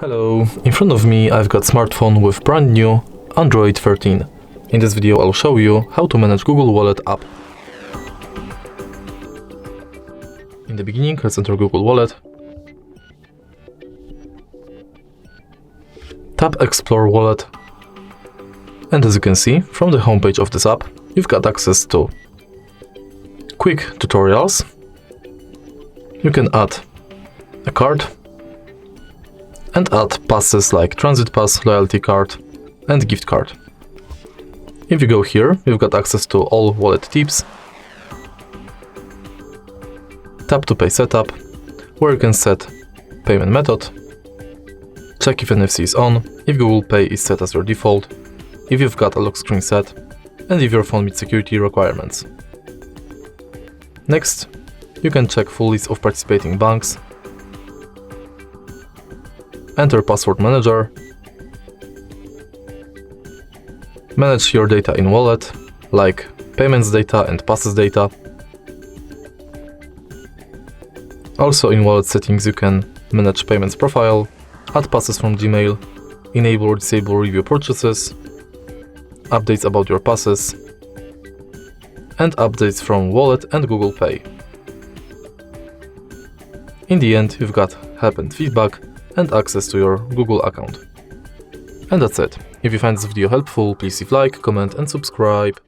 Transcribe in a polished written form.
Hello, in front of me I've got smartphone with brand new Android 13. In this video I'll show you how to manage Google Wallet app. In the beginning, let's enter Google Wallet. Tap Explore Wallet. And as you can see, from the homepage of this app, you've got access to quick tutorials. You can add a card and add passes like transit pass, loyalty card and gift card. If you go here, you've got access to all wallet tips. Tap to pay setup, where you can set payment method, check if NFC is on, if Google Pay is set as your default, if you've got a lock screen set, and if your phone meets security requirements. Next, you can check full list of participating banks, enter password manager, manage your data in wallet, like payments data and passes data. Also in wallet settings you can manage payments profile, add passes from Gmail, enable or disable review purchases, updates about your passes, and updates from wallet and Google Pay. In the end, you've got help and feedback and access to your Google account. And that's it. If you find this video helpful, please leave like, comment and subscribe.